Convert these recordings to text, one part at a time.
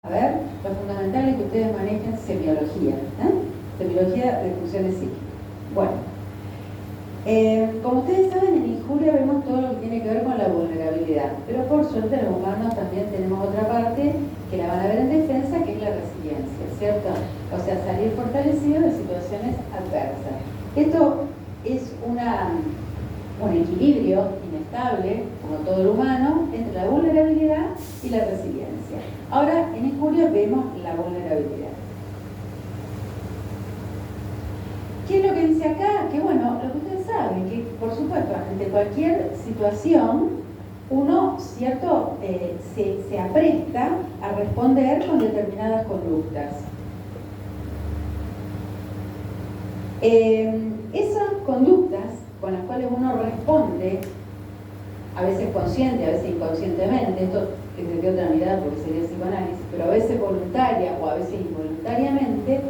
A ver, lo fundamental es que ustedes manejen semiología, semiología de funciones psíquicas. Bueno, como ustedes saben, en injuria vemos todo lo que tiene que ver con la vulnerabilidad, pero por suerte los humanos también tenemos otra parte que la van a ver en defensa, que es la resiliencia, ¿cierto? O sea, salir fortalecido de situaciones adversas. Esto es un equilibrio inestable, como todo el humano, entre la vulnerabilidad y la resiliencia. Ahora, en injuria vemos la vulnerabilidad. ¿Qué es lo que dice acá? Que bueno, lo que ustedes saben, que por supuesto, ante cualquier situación, uno, ¿cierto?, se apresta a responder con determinadas conductas. Esas conductas con las cuales uno responde, a veces consciente, a veces inconscientemente, esto es de otra mirada porque sería psicoanálisis, pero a veces voluntaria o a veces involuntariamente,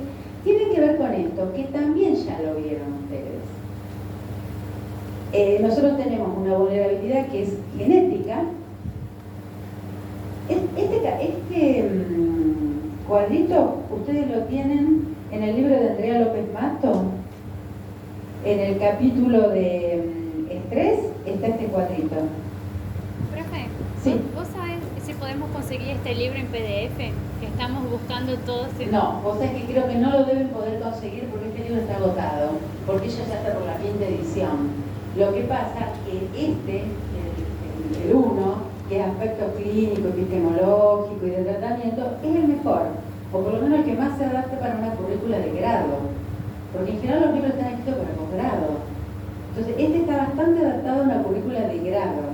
tienen que ver con esto, que también ya lo vieron ustedes. Nosotros tenemos una vulnerabilidad que es genética. Este cuadrito, ustedes lo tienen en el libro de Andrea López Mato, en el capítulo de estrés, está este cuadrito. Profe, sí. ¿Vos sabés si podemos conseguir este libro en PDF? Que estamos buscando todos. No, vos sabés que creo que no lo deben poder conseguir porque este libro está agotado, porque ella ya está por la 5ª edición. Lo que pasa es que el 1, que es aspecto clínico, epistemológico y de tratamiento, es el mejor, o por lo menos el que más se adapta para una currícula de grado, porque en general los libros están escritos para posgrado. Entonces, este está bastante adaptado a una currícula de grado.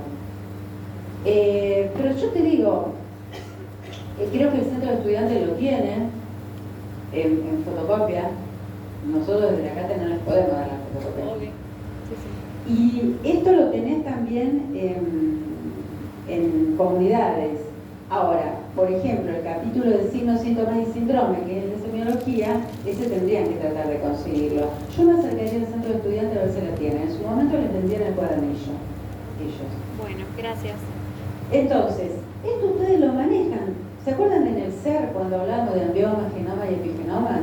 Pero yo te digo, creo que el centro de estudiantes lo tiene en fotocopia. Nosotros desde acá no les podemos dar la fotocopia. Okay. Sí. Y esto lo tenés también en comunidades. Ahora, por ejemplo, el capítulo de signos, síntomas y síndrome, que es el de semiología, ese tendrían que tratar de conseguirlo. Yo me acercaría al centro de estudiantes a ver si lo tienen. En su momento le tendrían el cuadernillo ellos. Bueno, gracias. Entonces, esto ustedes lo manejan. ¿Se acuerdan en el ser cuando hablamos de ambioma, genoma y epigenoma?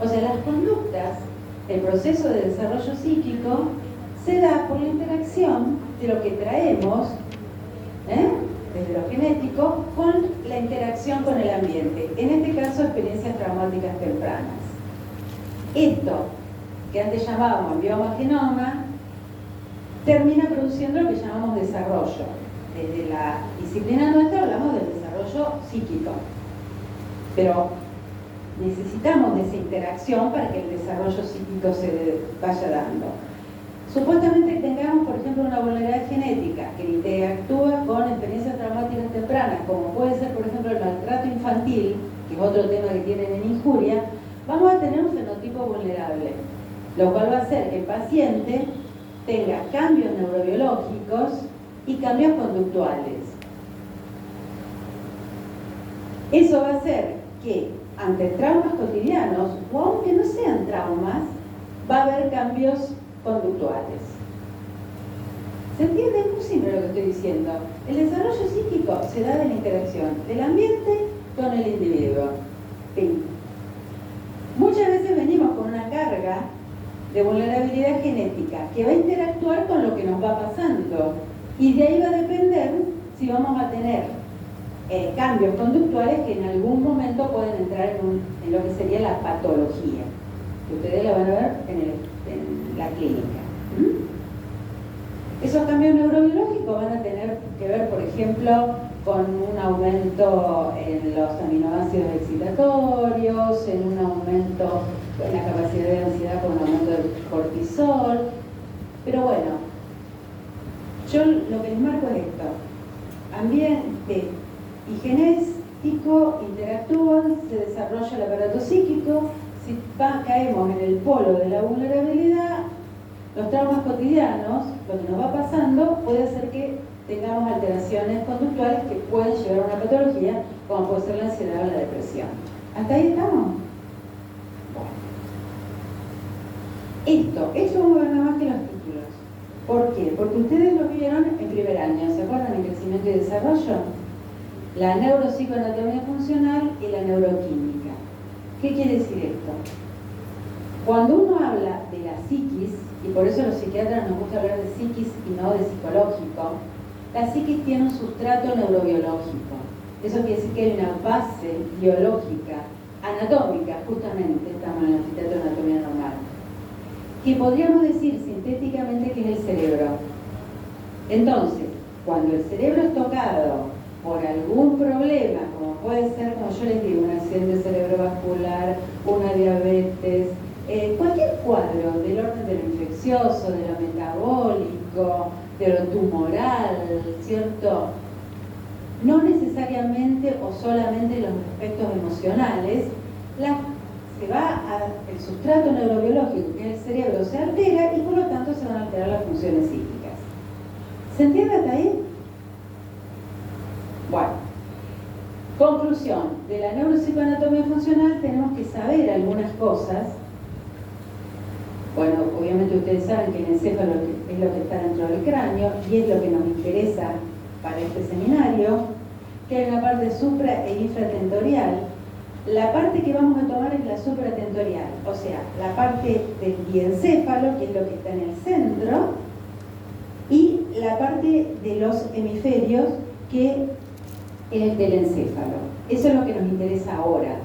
O sea, las conductas, el proceso de desarrollo psíquico se da por la interacción de lo que traemos, desde lo genético, con la interacción con el ambiente. En este caso, experiencias traumáticas tempranas. Esto, que antes llamábamos ambioma, genoma, termina produciendo lo que llamamos desarrollo. Desde la disciplina nuestra hablamos del desarrollo psíquico, pero necesitamos de esa interacción para que el desarrollo psíquico se vaya dando. Supuestamente tengamos, por ejemplo, una vulnerabilidad genética que interactúa con experiencias traumáticas tempranas, como puede ser, por ejemplo, el maltrato infantil, que es otro tema que tienen en injuria, vamos a tener un fenotipo vulnerable, lo cual va a hacer que el paciente tenga cambios neurobiológicos y cambios conductuales. Eso va a hacer que ante traumas cotidianos, o aunque no sean traumas, va a haber cambios conductuales. ¿Se entiende? Es muy simple lo que estoy diciendo. El desarrollo psíquico se da de la interacción del ambiente con el individuo. Fin. Muchas veces venimos con una carga de vulnerabilidad genética que va a interactuar con lo que nos va pasando. Y de ahí va a depender si vamos a tener cambios conductuales que en algún momento pueden entrar en lo que sería la patología, que ustedes la van a ver en la clínica. Esos cambios neurobiológicos van a tener que ver, por ejemplo, con un aumento en los aminoácidos excitatorios, en un aumento en la capacidad de ansiedad con un aumento del cortisol. Pero bueno, yo lo que les marco es esto: ambiente y genético interactúan, se desarrolla el aparato psíquico. Si caemos en el polo de la vulnerabilidad, los traumas cotidianos, lo que nos va pasando, puede hacer que tengamos alteraciones conductuales que pueden llevar a una patología, como puede ser la ansiedad o la depresión. ¿Hasta ahí estamos? Bueno. Esto vamos a ver nada más que los títulos. ¿Por qué? Porque ustedes lo vieron en primer año, ¿se acuerdan? En crecimiento y desarrollo. La neuropsicoanatomía funcional y la neuroquímica. ¿Qué quiere decir esto? Cuando uno habla de la psiquis, y por eso los psiquiatras nos gusta hablar de psiquis y no de psicológico, la psiquis tiene un sustrato neurobiológico. Eso quiere decir que hay una base biológica, anatómica, justamente, estamos en el Instituto de Anatomía Normal, que podríamos decir sintéticamente que es el cerebro. Entonces, cuando el cerebro es tocado por algún problema, como puede ser, como yo les digo, un accidente cerebrovascular, una diabetes, cualquier cuadro del orden de lo infeccioso, de lo metabólico, de lo tumoral, ¿cierto? No necesariamente o solamente los aspectos emocionales, el sustrato neurobiológico, que es el cerebro, se altera y por lo tanto se van a alterar las funciones psíquicas. ¿Se entiende hasta ahí? Bueno, conclusión, de la neuropsicoanatomía funcional tenemos que saber algunas cosas. Bueno, obviamente ustedes saben que el encéfalo es lo que está dentro del cráneo y es lo que nos interesa para este seminario, que hay una parte supra e infratentorial. La parte que vamos a tomar es la supratentorial, o sea, la parte del diencéfalo, que es lo que está en el centro, y la parte de los hemisferios, que es el del encéfalo. Eso es lo que nos interesa ahora.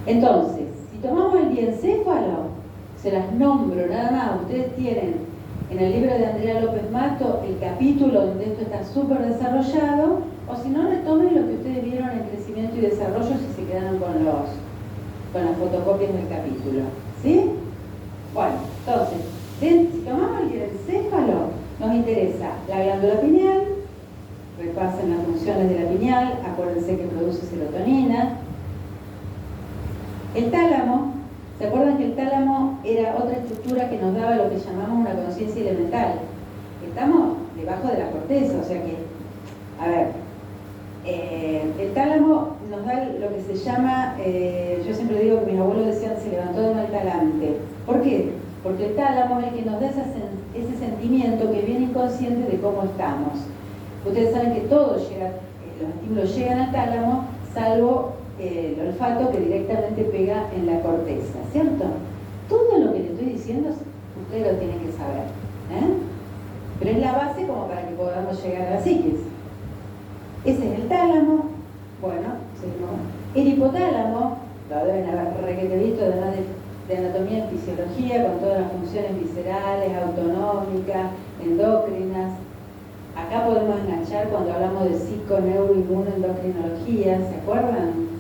Entonces, si tomamos el diencéfalo, se las nombro nada más. Ustedes tienen en el libro de Andrea López Mato el capítulo donde esto está súper desarrollado, o si no, retomen lo que ustedes vieron en crecimiento y desarrollo si se quedaron con las fotocopias del capítulo. ¿Sí? Bueno, entonces, si tomamos el diencéfalo, nos interesa la glándula pineal, repasen las funciones de la pineal, acuérdense que produce serotonina. El tálamo, ¿se acuerdan que el tálamo era otra estructura que nos daba lo que llamamos una conciencia elemental? Estamos debajo de la corteza, o sea que, a ver, el tálamo nos da lo que se llama, yo siempre digo que mis abuelos decían se levantó de mal talante. ¿Por qué? Porque el tálamo es el que nos da ese sentimiento que viene inconsciente de cómo estamos. Ustedes saben que todo llega, los estímulos llegan al tálamo, salvo el olfato que directamente pega en la corteza, ¿cierto? Todo lo que le estoy diciendo ustedes lo tienen que saber, pero es la base como para que podamos llegar a la psiquis. Ese es el tálamo. Bueno, el hipotálamo, lo deben haber requete visto, además de anatomía y fisiología, con todas las funciones viscerales, autonómicas, endócrinas. Acá podemos enganchar cuando hablamos de psico-neuro-inmunoendocrinología, ¿se acuerdan?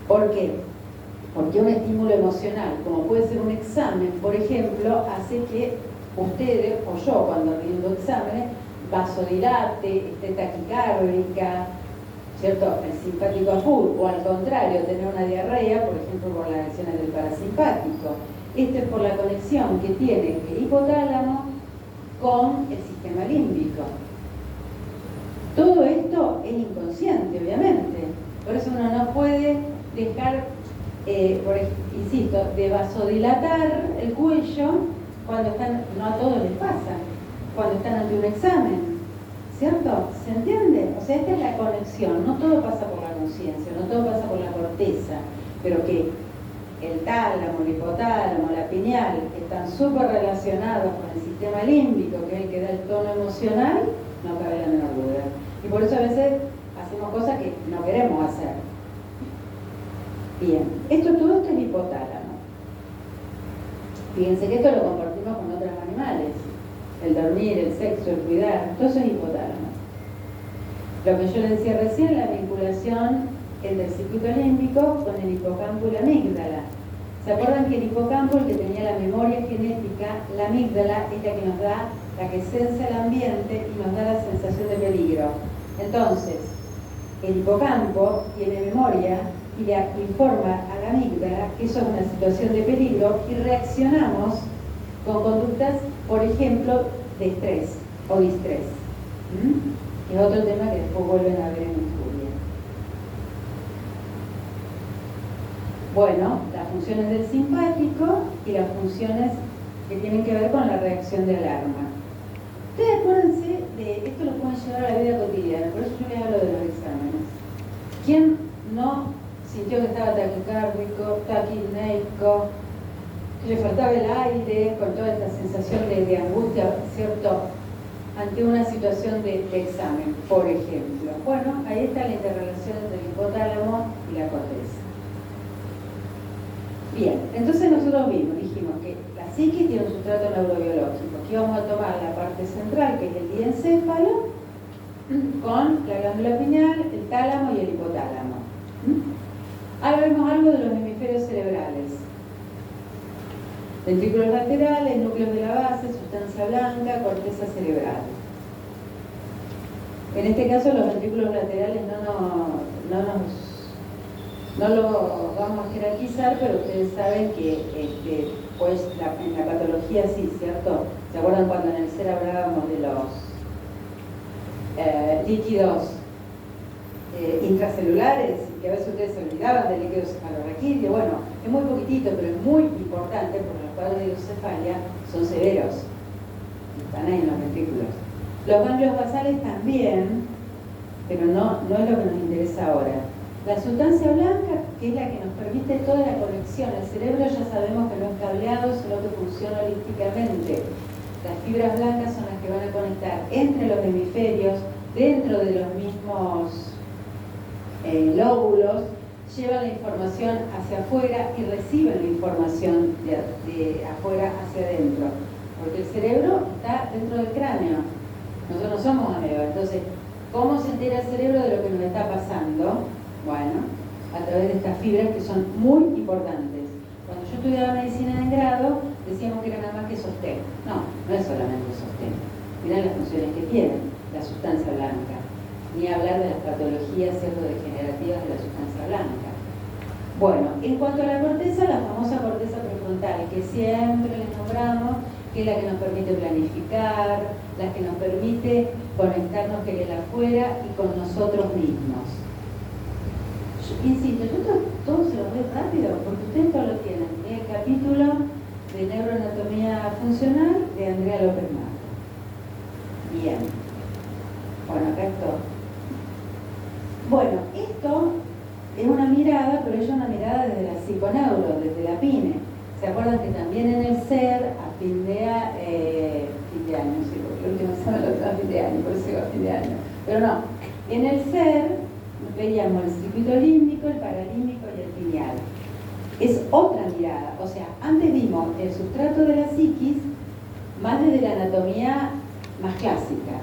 ¿Por qué? Porque un estímulo emocional, como puede ser un examen, por ejemplo, hace que ustedes o yo, cuando rindo exámenes, vasodilate, esté taquicárdica, ¿cierto? El simpático a full, o al contrario, tener una diarrea, por ejemplo, por las acciones del parasimpático. Esto es por la conexión que tiene el hipotálamo con el sistema límbico. Todo esto es inconsciente, obviamente. Por eso uno no puede dejar, insisto, de vasodilatar el cuello cuando están, no a todos les pasa, cuando están ante un examen, ¿cierto? ¿Se entiende? O sea, esta es la conexión, no todo pasa por la conciencia, no todo pasa por la corteza, pero que el tálamo, el hipotálamo, la pineal están súper relacionados con el sistema límbico, que es el que da el tono emocional, no cabe la menor duda. Y por eso a veces hacemos cosas que no queremos hacer. Bien, todo esto es hipotálamo. Fíjense que esto lo compartimos con otros animales. El dormir, el sexo, el cuidar, todo eso es hipotálamo. Lo que yo les decía recién, la vinculación entre el circuito límbico con el hipocampo y la amígdala. ¿Se acuerdan que el hipocampo, el que tenía la memoria genética, la amígdala es la que nos da, la que sensa el ambiente y nos da la sensación de peligro? Entonces, el hipocampo tiene memoria y le informa a la amígdala que eso es una situación de peligro y reaccionamos con conductas, por ejemplo, de estrés o distrés. Que es otro tema que después vuelven a ver en el estudio. Bueno, las funciones del simpático y las funciones que tienen que ver con la reacción de alarma. Ustedes acuérdense de esto, lo pueden llevar a la vida cotidiana, por eso yo les hablo de los exámenes. ¿Quién no sintió que estaba taquicárdico, taquineico, que le faltaba el aire, con toda esta sensación de angustia, ¿cierto?, ante una situación de examen, por ejemplo? Bueno, ahí está la interrelación entre el hipotálamo y la corteza. Bien, entonces nosotros dijimos que la psiquis tiene un sustrato neurobiológico, que íbamos a tomar la parte central, que es el diencéfalo, con la glándula pineal, el tálamo y el hipotálamo. Ahora vemos algo de los hemisferios cerebrales. Ventrículos laterales, núcleos de la base, sustancia blanca, corteza cerebral. En este caso los ventrículos laterales no lo vamos a jerarquizar, pero ustedes saben que pues en la patología sí, ¿cierto? ¿Se acuerdan cuando en el SER hablábamos de los líquidos intracelulares, que a veces ustedes se olvidaban del líquido cefalorraquídeo? Bueno, es muy poquitito, pero es muy importante porque los cuadros de hidrocefalia son severos, están ahí en los ventrículos. Los ganglios basales también, pero no es lo que nos interesa ahora. La sustancia blanca, que es la que nos permite toda la conexión. El cerebro ya sabemos que no es cableado, sino que funciona holísticamente. Las fibras blancas son las que van a conectar entre los hemisferios, dentro de los mismos lóbulos, llevan la información hacia afuera y reciben la información de afuera hacia adentro. Porque el cerebro está dentro del cráneo. Nosotros no somos ameba. Entonces, ¿cómo se entera el cerebro de lo que nos está pasando? Bueno, a través de estas fibras que son muy importantes. Cuando yo estudiaba medicina en grado, decíamos que era nada más que sostén. No, no es solamente sostén. Miren las funciones que tienen la sustancia blanca. Ni hablar de las patologías degenerativas de la sustancia blanca. Bueno, en cuanto a la corteza, la famosa corteza prefrontal, que siempre les nombramos, que es la que nos permite planificar, la que nos permite conectarnos con el afuera y con nosotros mismos. Insisto, yo todo se lo doy rápido, porque ustedes todo lo tienen. El capítulo de neuroanatomía funcional de Andrea López Marco. Bien. Bueno, acá esto. Bueno, esto es una mirada, pero es una mirada desde la psiconeuro, desde la PINE. ¿Se acuerdan que también en el SER, a fin de año, sí, porque el último examen lo a fin de año, por eso digo a fin de año. Pero no, en el SER veíamos el circuito límbico, el paralímbico y el pineal. Es otra mirada, o sea, antes vimos el sustrato de la psiquis más desde la anatomía más clásica.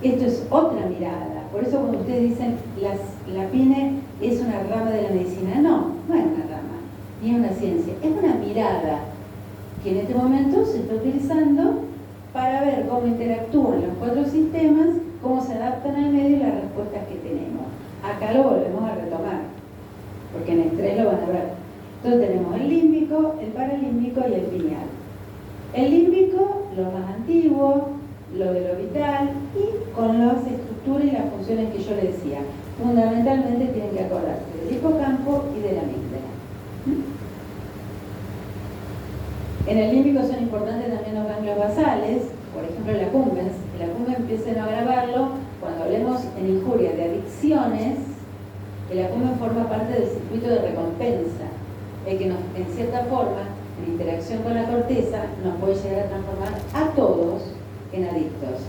Esto es otra mirada. Por eso cuando ustedes dicen la PINE es una rama de la medicina, no es una rama, ni es una ciencia, es una mirada que en este momento se está utilizando para ver cómo interactúan los cuatro sistemas, cómo se adaptan al medio y las respuestas que tenemos. Acá lo volvemos a retomar, porque en estrés lo van a ver. Entonces tenemos el límbico, el paralímbico y el pineal. El límbico, lo más antiguo, lo de lo vital, y con las estructuras y las funciones que yo les decía. Fundamentalmente tienen que acordarse del hipocampo y de la amígdala. En el límbico son importantes también los ganglios basales, por ejemplo el accumbens. El accumbens empiecen a grabarlo cuando hablemos en injuria de adicciones. El accumbens forma parte del circuito de recompensa, el que nos, en cierta forma, en interacción con la corteza, nos puede llegar a transformar a todos en adictos.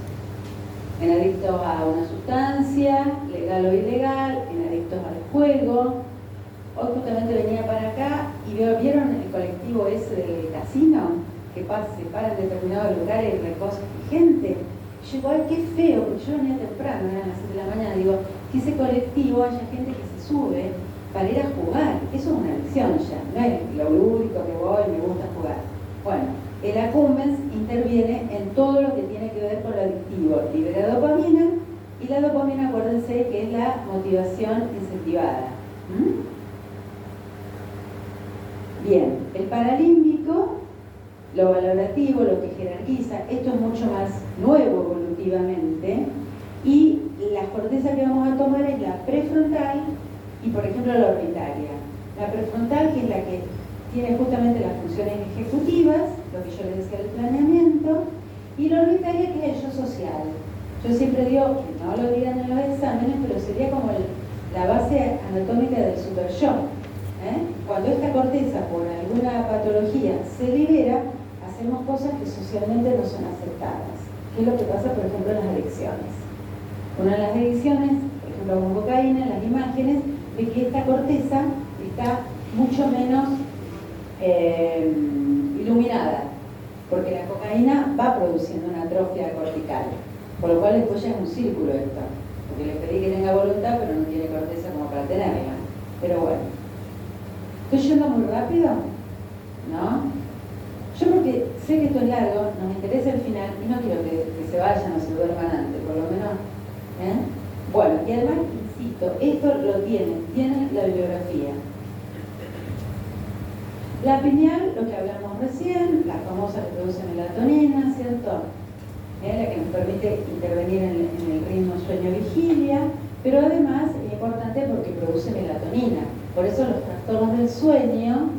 En adictos a una sustancia, legal o ilegal, en adictos al juego. Hoy justamente venía para acá y ¿vieron el colectivo ese del casino? Que se para en determinados lugares y recoge gente. Yo digo, ay, qué feo, porque yo venía temprano, eran las 7 de la mañana, digo, que ese colectivo haya gente que se sube para ir a jugar. Eso es una adicción ya, no es lo lúdico que voy, me gusta jugar. Bueno, el accumbens interviene en todo lo que tiene que ver con lo adictivo. Libera dopamina, y la dopamina, acuérdense que es la motivación incentivada. Bien, el paralímbico, lo valorativo, lo que jerarquiza, esto es mucho más nuevo evolutivamente, y la corteza que vamos a tomar es la prefrontal y, por ejemplo, la orbitaria. La prefrontal, que es la que tiene justamente las funciones ejecutivas, lo que yo les decía del planeamiento, y la orbitaria, que es el yo social. Yo siempre digo, que no lo digan en los exámenes, pero sería como la base anatómica del superyo. Cuando esta corteza por alguna patología se libera, hacemos cosas que socialmente no son aceptadas. ¿Qué es lo que pasa, por ejemplo, en las adicciones? Una de las adicciones, por ejemplo, con cocaína, en las imágenes, ve que esta corteza está mucho menos iluminada, porque la cocaína va produciendo una atrofia cortical, por lo cual después ya es un círculo esto, porque le pedí que tenga voluntad, pero no tiene corteza como para tenerla. Pero bueno, ¿estoy yendo muy rápido? ¿No? Yo porque sé que esto es largo, nos interesa el final y no quiero que se vayan o se duerman antes, por lo menos. Bueno, y además, insisto, esto lo tiene la bibliografía. La pineal, lo que hablamos recién, la famosa que produce melatonina, ¿cierto? La que nos permite intervenir en el ritmo sueño-vigilia, pero además es importante porque produce melatonina. Por eso los trastornos del sueño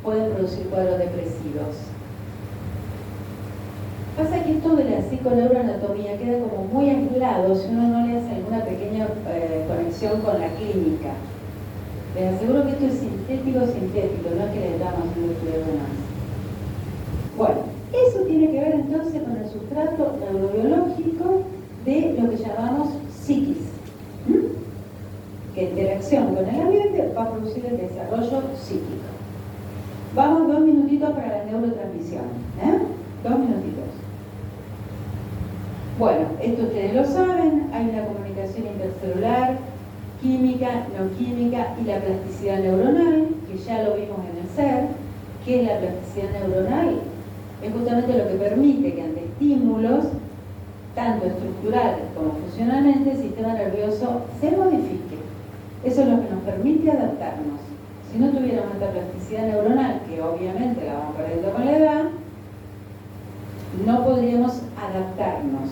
pueden producir cuadros depresivos. Pasa que esto de la psiconeuroanatomía queda como muy aislado si uno no le hace alguna pequeña conexión con la clínica. Les aseguro que esto es sintético, no es que le estamos haciendo estudios de más. Bueno, eso tiene que ver entonces con el sustrato neurobiológico de lo que llamamos psiquis, que interacción con el ambiente va a producir el desarrollo psíquico. Vamos 2 minutitos para la neurotransmisión, 2 minutitos. Bueno, esto ustedes lo saben, hay una comunicación intercelular, química, no química y la plasticidad neuronal, que ya lo vimos en el ser. ¿Qué es la plasticidad neuronal? Es justamente lo que permite que ante estímulos, tanto estructural como funcionalmente, el sistema nervioso se modifique. Eso es lo que nos permite adaptarnos. Si no tuviéramos esta plasticidad neuronal, que obviamente la vamos perdiendo con la edad, no podríamos adaptarnos.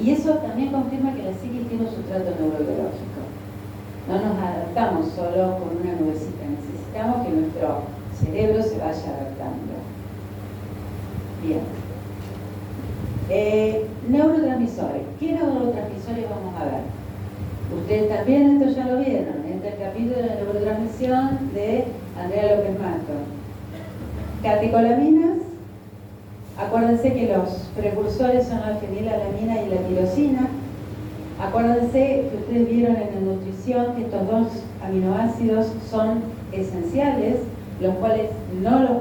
Y eso también confirma que la psiquis tiene un sustrato neurobiológico. No nos adaptamos solo con una nubecita, necesitamos que nuestro cerebro se vaya adaptando. Bien. Neurotransmisores. ¿Qué neurotransmisores vamos a ver? Ustedes también esto ya lo vieron, este es el capítulo de la neurotransmisión de Andrea López Mato. Catecolaminas. Acuérdense que los precursores son la fenilalanina y la tirosina. Acuérdense que ustedes vieron en la nutrición que estos 2 aminoácidos son esenciales, los cuales no los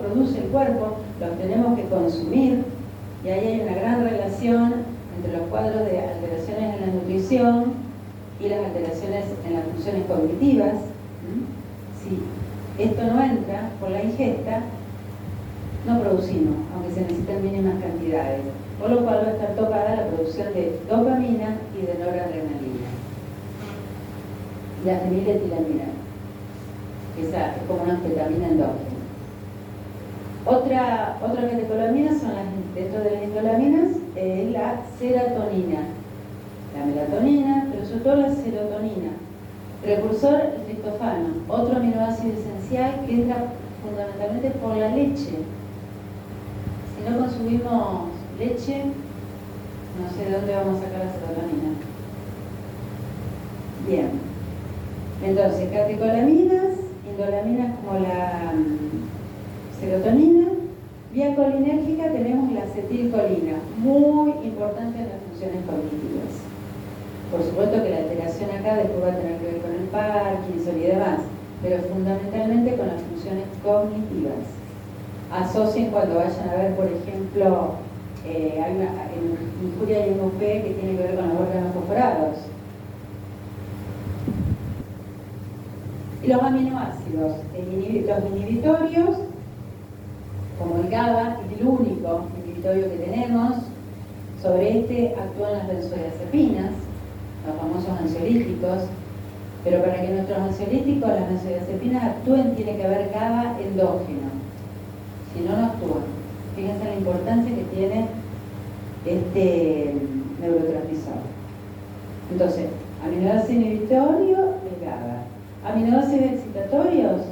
produce el cuerpo, los tenemos que consumir, y ahí hay una gran relación entre los cuadros de alteraciones en la nutrición y las alteraciones en las funciones cognitivas. Si esto no entra por la ingesta, no producimos, aunque se necesitan mínimas cantidades, por lo cual va a estar tocada la producción de dopamina y de noradrenalina. La feniletilamina, esa es como una anfetamina endógena. Otra catecolamina son dentro de las indolaminas, la serotonina, la melatonina, pero sobre todo la serotonina. Precursor, el triptofano, otro aminoácido esencial que entra fundamentalmente por la leche. Si no consumimos leche, no sé de dónde vamos a sacar la serotonina. Bien. Entonces, catecolaminas, indolaminas como la serotonina. Vía colinérgica tenemos la acetilcolina, muy importante en las funciones cognitivas. Por supuesto que la alteración acá después va a tener que ver con el Parkinson y demás, pero fundamentalmente con las funciones cognitivas. Asocien cuando vayan a ver, por ejemplo, hay una injuria y MOP que tiene que ver con los órganos perforados. Y los aminoácidos, los inhibitorios, como el GABA, es el único inhibitorio que tenemos. Sobre este actúan las benzodiazepinas, los famosos ansiolíticos, pero para que nuestros ansiolíticos, las benzodiazepinas actúen, tiene que haber GABA endógeno. Si no, no actúan. Fíjense la importancia que tiene este neurotransmisor. Entonces, aminoácido inhibitorio, el GABA. Aminoácidos excitatorios,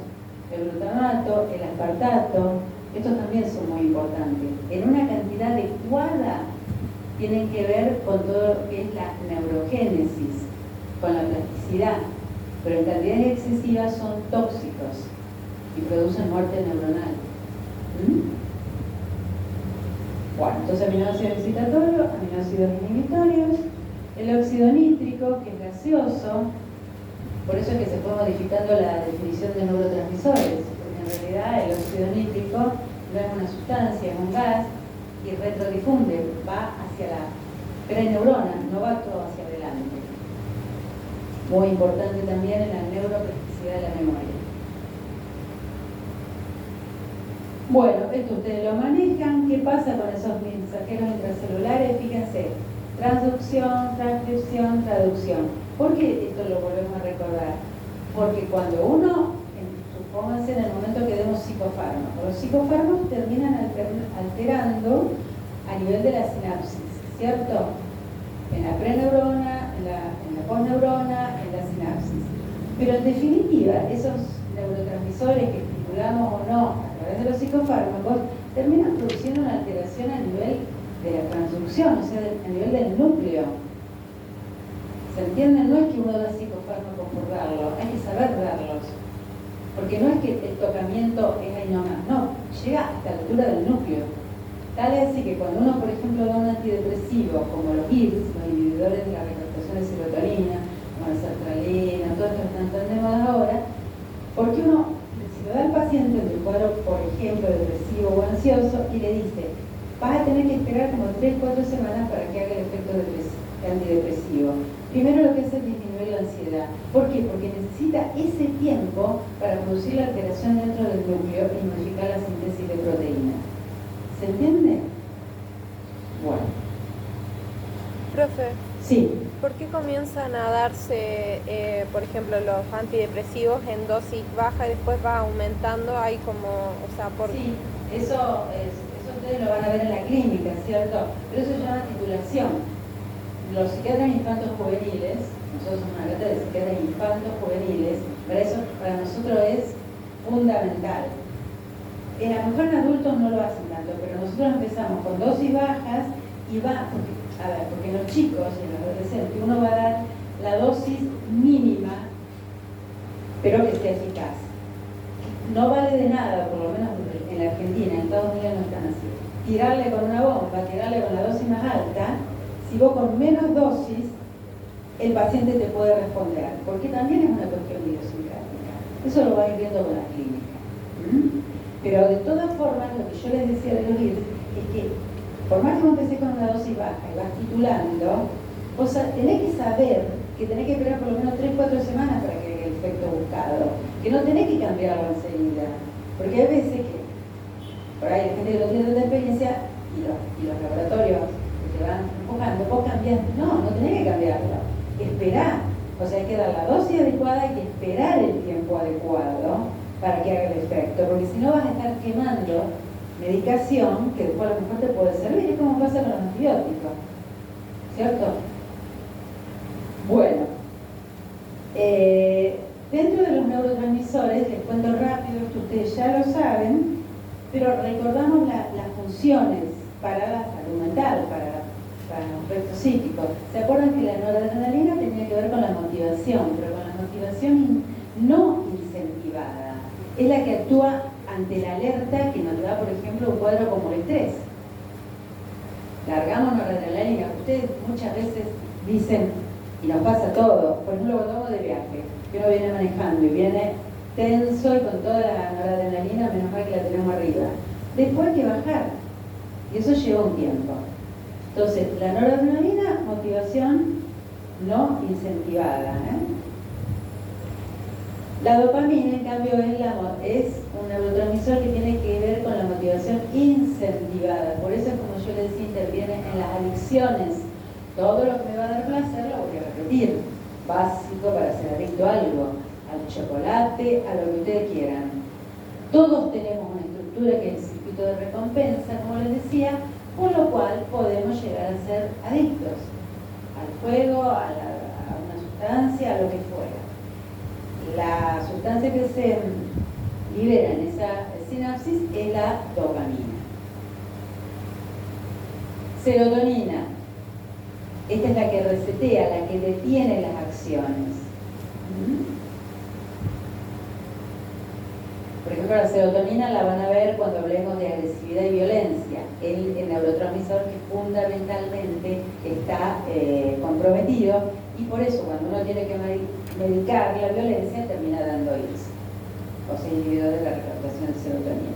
el glutamato, el aspartato, estos también son muy importantes. En una cantidad adecuada tienen que ver con todo lo que es la neurogénesis, con la plasticidad. pero en cantidades excesivas son tóxicos y producen muerte neuronal. Bueno, entonces aminoácidos excitatorios, aminoácidos inhibitorios, el óxido nítrico, que es gaseoso, por eso es que se fue modificando la definición de neurotransmisores, porque en realidad el óxido nítrico no es una sustancia, es un gas, y retrodifunde, va hacia la preneurona, no va todo hacia adelante. Muy importante también en la neuroplasticidad de la memoria. Bueno, esto ustedes lo manejan. ¿Qué pasa con esos mensajeros intracelulares? Fíjense, transducción, transcripción, traducción. ¿Por qué esto lo volvemos a recordar? Porque cuando uno, supónganse en el momento que demos psicofármacos, los psicofármacos terminan alterando a nivel de la sinapsis, ¿cierto? En la preneurona, en la posneurona, en la sinapsis. Pero en definitiva, esos neurotransmisores que estimulamos o no a través de los psicofármacos terminan produciendo una alteración a nivel de la transducción, o sea, a nivel del núcleo. ¿Se entiende? No es que uno da psicofármacos por darlo, hay que saber darlos. Porque no es que el tocamiento es ahí nomás, no, llega hasta la altura del núcleo. Tal es así que cuando uno, por ejemplo, da un antidepresivo, como los GIRS, los inhibidores de la recaptación de serotonina, como la sertralina, todo esto que están tan de moda ahora, porque uno, si lo da al paciente en un cuadro, por ejemplo, depresivo o ansioso, y le dice, vas a tener que esperar como 3-4 semanas para que haga el efecto antidepresivo. Primero lo que hace es disminuir la ansiedad. ¿Por qué? Porque necesita ese tiempo para producir la alteración dentro del núcleo y modificar la síntesis de proteína. ¿Se entiende? Bueno. Profe. Sí. ¿Por qué comienzan a darse, por ejemplo, los antidepresivos en dosis baja y después va aumentando? Hay como, o sea, por... Sí, eso ustedes lo van a ver en la clínica, ¿cierto? Pero eso se llama titulación. Los psiquiatras infantos juveniles, nosotros somos una cátedra de psiquiatras infantos juveniles, para nosotros es fundamental. A lo mejor en adultos no lo hacen tanto, pero nosotros empezamos con dosis bajas y porque en los chicos y en los adolescentes uno va a dar la dosis mínima, pero que sea eficaz. No vale de nada, por lo menos en la Argentina, en Estados Unidos no están así. Tirarle con una bomba, tirarle con la dosis más alta, si vos con menos dosis, el paciente te puede responder, porque también es una cuestión idiosincrática. Eso lo va a ir viendo con la clínica. Pero de todas formas, lo que yo les decía de los IRS es que, por más que vos empecés con una dosis baja y vas titulando, vos tenés que saber que tenés que esperar por lo menos 3-4 semanas para que haga el efecto buscado, que no tenés que cambiarlo enseguida, porque hay veces que, por ahí hay gente que lo tiene tanta experiencia y los laboratorios que te van empujando, vos cambiás, no tenés que cambiarlo, esperá, o sea, hay que dar la dosis adecuada, hay que esperar el tiempo adecuado para que haga el efecto, porque si no vas a estar quemando medicación que después a lo mejor te puede servir, es como pasa con los antibióticos, ¿cierto? Bueno, dentro de los neurotransmisores, les cuento rápido, esto ustedes ya lo saben, pero recordamos las funciones para la salud mental, para los aspectos psíquicos. ¿Se acuerdan que la noradrenalina tenía que ver con la motivación, pero con la motivación no incentivada? Es la que actúa ante la alerta que nos da, por ejemplo, un cuadro como el estrés. Largamos noradrenalina. Ustedes muchas veces dicen, y nos pasa todo, por ejemplo, cuando vamos de viaje, que uno viene manejando y viene tenso y con toda la noradrenalina, menos mal que la tenemos arriba. Después hay que bajar, y eso lleva un tiempo. Entonces, la noradrenalina, motivación no incentivada. La dopamina, en cambio, es un neurotransmisor que tiene que ver con la motivación incentivada. Por eso es como yo les decía, interviene en las adicciones. Todo lo que me va a dar placer lo voy a repetir. Básico para ser adicto a algo, al chocolate, a lo que ustedes quieran. Todos tenemos una estructura que es el circuito de recompensa, como les decía, por lo cual podemos llegar a ser adictos al juego, a una sustancia, a lo que fuera. La sustancia que se libera en esa sinapsis es la dopamina. Serotonina. Esta es la que resetea, la que detiene las acciones. Por ejemplo, la serotonina la van a ver cuando hablemos de agresividad y violencia. El neurotransmisor que fundamentalmente está comprometido, y por eso cuando uno tiene que medicar la violencia termina dando IRS, o sea, inhibidor de la recaptación de serotonina.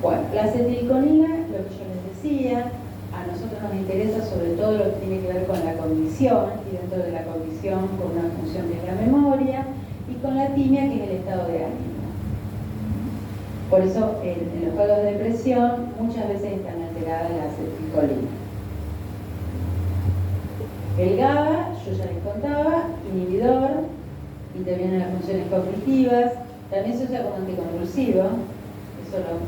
Bueno, la acetilcolina, lo que yo les decía, a nosotros nos interesa sobre todo lo que tiene que ver con la cognición, y dentro de la cognición con una función que es la memoria, y con la timia, que es el estado de ánimo. Por eso en los cuadros de depresión muchas veces están alteradas la acetilcolina. El GABA, yo ya les contaba, inhibidor, interviene en las funciones cognitivas, también se usa como anticonvulsivo, eso los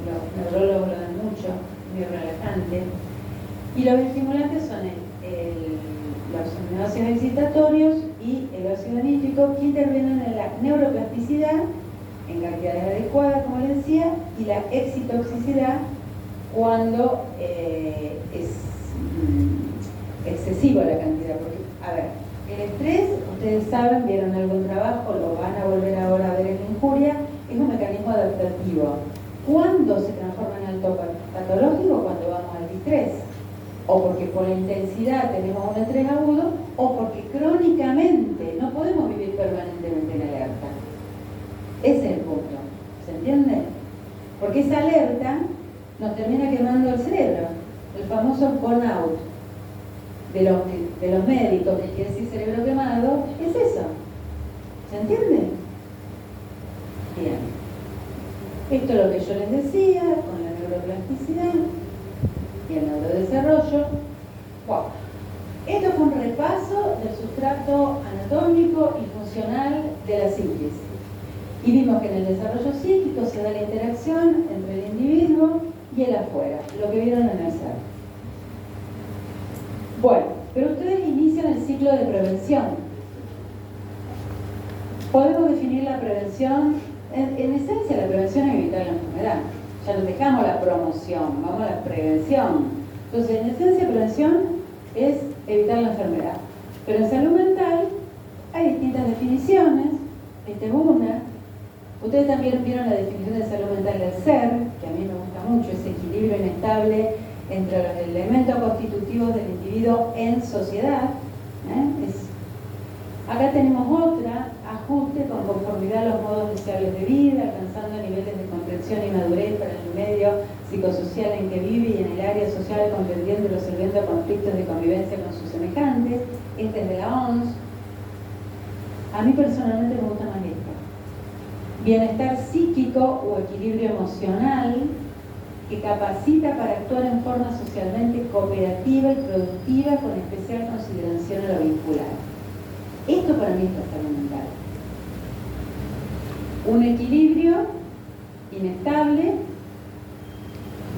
neurólogos lo dan mucho, muy relajante. Y los estimulantes son los aminoácidos excitatorios y el óxido nítrico, que intervienen en la neuroplasticidad en cantidades adecuadas, como les decía, y la excitoxicidad cuando es excesiva la cantidad. Porque, a ver, el estrés, ustedes saben, vieron algún trabajo, lo van a volver ahora a ver en la injuria, es un mecanismo adaptativo. ¿Cuándo se transforma en alto patológico? Cuando vamos al distrés. O porque por la intensidad tenemos un estrés agudo, o porque crónicamente no podemos vivir permanentemente en alerta. Ese es el punto. ¿Se entiende? Porque esa alerta nos termina quemando el cerebro. El famoso burnout de los médicos, que quiere decir cerebro quemado, es eso. ¿Se entiende? Bien. Esto es lo que yo les decía, con la neuroplasticidad y el neurodesarrollo. Wow. Esto fue un repaso del sustrato anatómico y funcional de la psiquis. Y vimos que en el desarrollo psíquico se da la interacción entre el individuo y el afuera, lo que vieron en el ser. Bueno, pero ustedes inician el ciclo de prevención. Podemos definir la prevención, en esencia la prevención es evitar la enfermedad. Ya nos dejamos la promoción, vamos a la prevención. Entonces, en esencia prevención es evitar la enfermedad. Pero en salud mental hay distintas definiciones. Esta es una. Ustedes también vieron la definición de salud mental del ser, que a mí me gusta mucho, ese equilibrio inestable entre los elementos constitutivos del individuo en sociedad. Acá tenemos otra, ajuste con conformidad a los modos deseables de vida, alcanzando niveles de comprensión y madurez para el medio psicosocial en que vive y en el área social, comprendiendo y resolviendo conflictos de convivencia con sus semejantes. Este es de la OMS. A mí personalmente me gusta más esto. Bienestar psíquico o equilibrio emocional que capacita para actuar en forma socialmente cooperativa y productiva con especial consideración a lo vincular. Esto para mí es la salud mental. Un equilibrio inestable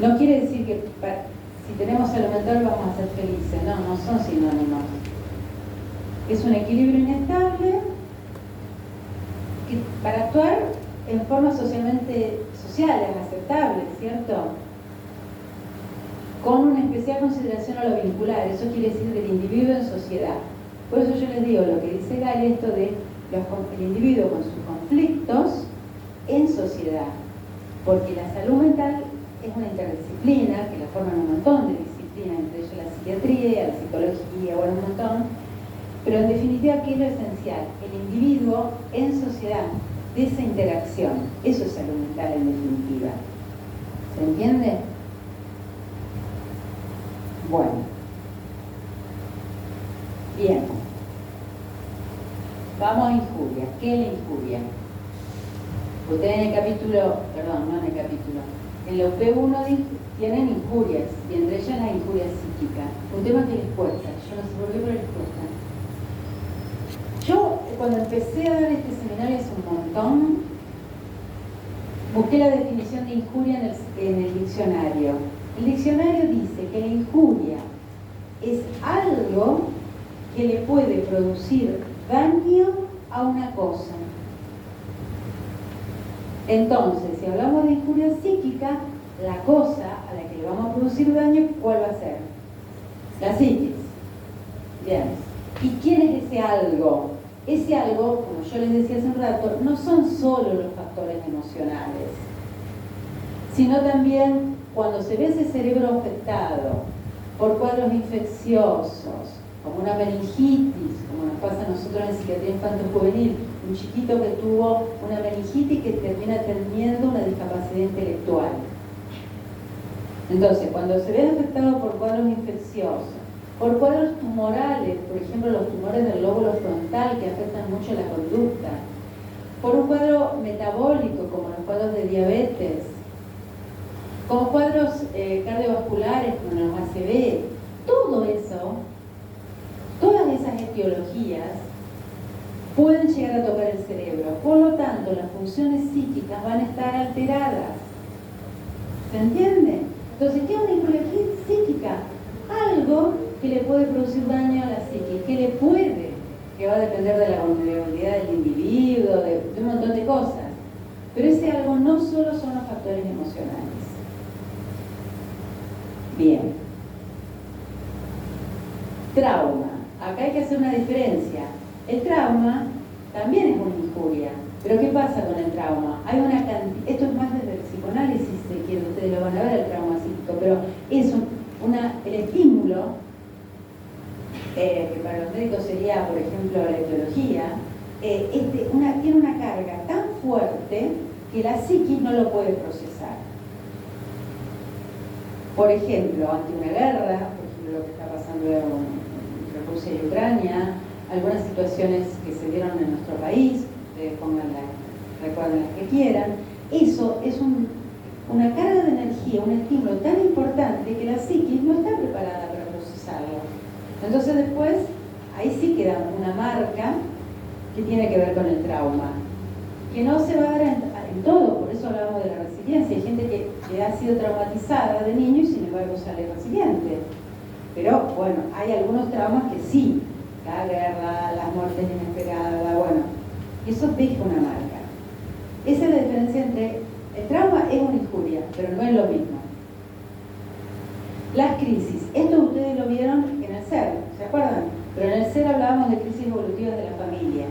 no quiere decir que si tenemos salud mental vamos a ser felices. No, no son sinónimos. Es un equilibrio inestable que para actuar en formas sociales, aceptables, ¿cierto? Con una especial consideración a lo vincular. Eso quiere decir del individuo en sociedad. Por eso yo les digo lo que dice Gary, esto de el individuo con sus conflictos en sociedad. Porque la salud mental es una interdisciplina que la forman un montón de disciplinas, entre ellas la psiquiatría, la psicología, bueno, un montón. Pero en definitiva, ¿qué es lo esencial? El individuo en sociedad, de esa interacción. Eso es salud mental en definitiva. ¿Se entiende? Bueno. Bien. Vamos a injuria. ¿Qué es la injuria? Ustedes en el capítulo, perdón, no en el capítulo, en la UP1 tienen injurias, y entre ellas la injuria psíquica. Un tema que les cuesta. Yo no sé por qué, pero les cuesta. Yo, cuando empecé a dar este seminario hace un montón, busqué la definición de injuria en el diccionario. El diccionario dice que la injuria es algo que le puede producir daño a una cosa. Entonces, si hablamos de injuria psíquica, la cosa a la que le vamos a producir daño, ¿cuál va a ser? La psiquis. Bien. ¿Y quién es ese algo? Ese algo, como yo les decía hace un rato, no son solo los factores factores emocionales, sino también cuando se ve ese cerebro afectado por cuadros infecciosos, como una meningitis, como nos pasa a nosotros en psiquiatría infanto-juvenil, un chiquito que tuvo una meningitis que termina teniendo una discapacidad intelectual. Entonces, cuando se ve afectado por cuadros infecciosos, por cuadros tumorales, por ejemplo los tumores del lóbulo frontal que afectan mucho la conducta, por un cuadro metabólico como los cuadros de diabetes, como cuadros cardiovasculares como los ACV, todo eso, todas esas etiologías pueden llegar a tocar el cerebro. Por lo tanto, las funciones psíquicas van a estar alteradas. ¿Se entiende? Entonces, ¿qué es una injuria psíquica? Algo que le puede producir daño a la psique, que va a depender de la vulnerabilidad del individuo, de un montón de cosas. Pero ese algo no solo son los factores emocionales. Bien. Trauma. Acá hay que hacer una diferencia. El trauma también es una injuria. Pero ¿qué pasa con el trauma? Hay una esto es más desde el psicoanálisis, si quieren, ustedes lo van a ver, el trauma psíquico, pero es el estímulo, que para los médicos sería, por ejemplo, la etiología, tiene una carga tan fuerte que la psiquis no lo puede procesar. Por ejemplo, ante una guerra, por ejemplo, lo que está pasando entre Rusia y Ucrania, algunas situaciones que se dieron en nuestro país, recuerden las que quieran, eso es una carga de energía, un estímulo tan importante que la psiquis no está preparada para procesarlo. Entonces después, ahí sí queda una marca que tiene que ver con el trauma, que no se va a dar en todo, por eso hablamos de la resiliencia. Hay gente que ha sido traumatizada de niño y sin embargo sale resiliente. Pero bueno, hay algunos traumas que sí, la guerra, las muertes inesperadas, bueno, eso deja una marca. Esa es la diferencia entre el trauma es una injuria, pero no es lo mismo. Las crisis, esto ustedes lo vieron en el SER, ¿se acuerdan? Pero en el SER hablábamos de crisis evolutivas de la familia.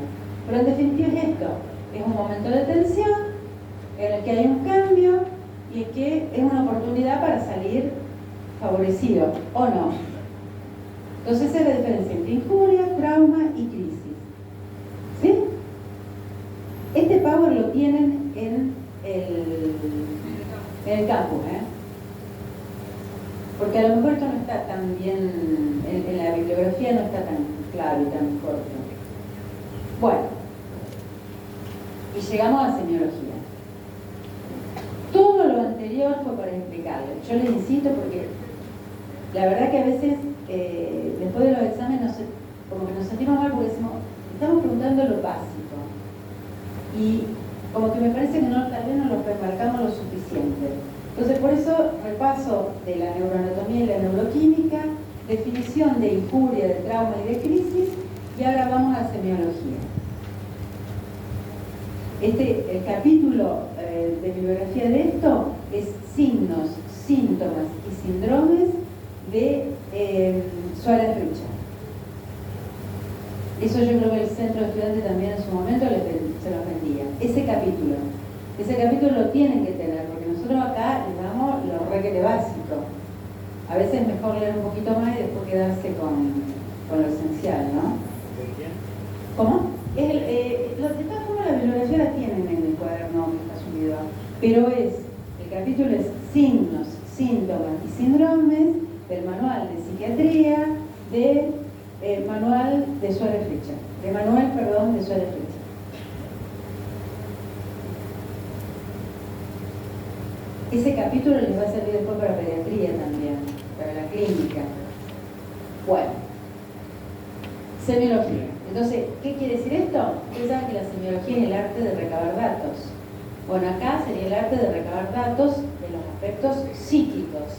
Pero en definitiva es esto, es un momento de tensión en el que hay un cambio y que es una oportunidad para salir favorecido, ¿o no? Entonces esa es la diferencia entre injuria, trauma y crisis. ¿Sí? Este power lo tienen en el campus, porque a lo mejor esto no está tan bien, en la bibliografía no está tan claro y tan corto. Bueno, y llegamos a semiología. Todo lo anterior fue para explicarles. Yo les insisto porque la verdad que a veces después de los exámenes como que nos sentimos mal porque decimos, estamos preguntando lo básico y como que me parece que tal vez no lo remarcamos lo suficiente. Entonces por eso repaso de la neuroanatomía y la neuroquímica, definición de injuria, de trauma y de crisis, y ahora vamos a semiología. El capítulo de bibliografía de esto es signos, síntomas y síndromes de Suárez Richard. Eso yo creo que el centro de estudiantes también en su momento se los vendía. Ese capítulo lo tienen que tener, porque nosotros acá les damos lo requete básico. A veces es mejor leer un poquito más y después quedarse con lo esencial, ¿no? ¿Cómo? De todas formas la bibliografía la tienen en el cuaderno que está subido, pero el capítulo es signos, síntomas y síndromes del manual de psiquiatría manual de Suárez Richard, de Suárez Richard. Ese capítulo les va a servir después para pediatría también, para la clínica. Bueno, semiología. Entonces, ¿qué quiere decir esto? Ustedes saben que la semiología es el arte de recabar datos. Bueno, acá sería el arte de recabar datos de los aspectos psíquicos,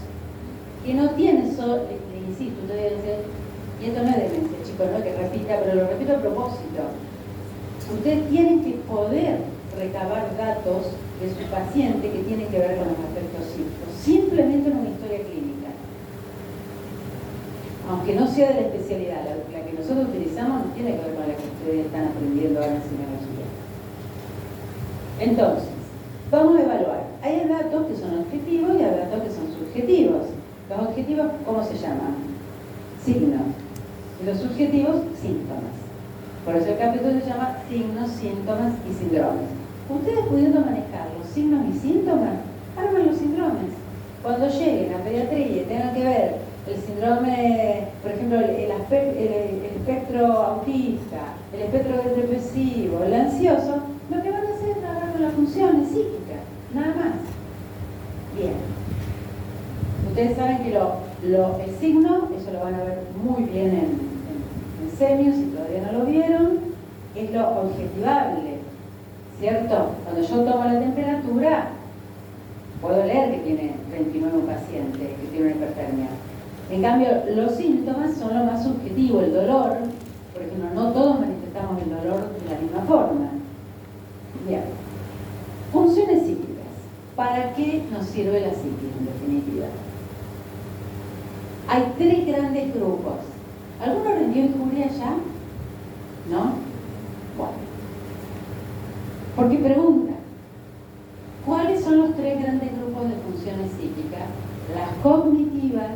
que no tiene solo, le insisto, ustedes dicen, y esto no es demencia, chicos, no es que repita, pero lo repito a propósito. Ustedes tienen que poder recabar datos de su paciente que tienen que ver con los aspectos psíquicos, simplemente en una historia clínica. Aunque no sea de la especialidad, la que nosotros utilizamos no tiene que ver con la que ustedes están aprendiendo ahora en psicología. Entonces, Vamos a evaluar. Hay datos que son objetivos y hay datos que son subjetivos. Los objetivos, ¿cómo se llaman? Signos. Y los subjetivos, síntomas. Por eso el capítulo se llama signos, síntomas y síndromes. Ustedes pudiendo manejar los signos y síntomas, arman los síndromes. Cuando lleguen a pediatría y tengan que ver el síndrome, por ejemplo, el espectro autista, el espectro depresivo, el ansioso, lo que van a hacer es trabajar con las funciones psíquicas, nada más. Bien. Ustedes saben que el signo, eso lo van a ver muy bien en Semio, si todavía no lo vieron, es lo objetivable, ¿cierto? Cuando yo tomo la temperatura, puedo leer que tiene 29 un paciente, que tiene una hipertermia. En cambio, los síntomas son lo más subjetivo, el dolor, por ejemplo, no todos manifestamos el dolor de la misma forma. Bien. Funciones psíquicas. ¿Para qué nos sirve la psiquis, en definitiva? Hay tres grandes grupos. ¿Alguno rindió injuria ya? ¿No? Bueno. Porque pregunta, ¿cuáles son los tres grandes grupos de funciones psíquicas? Las cognitivas,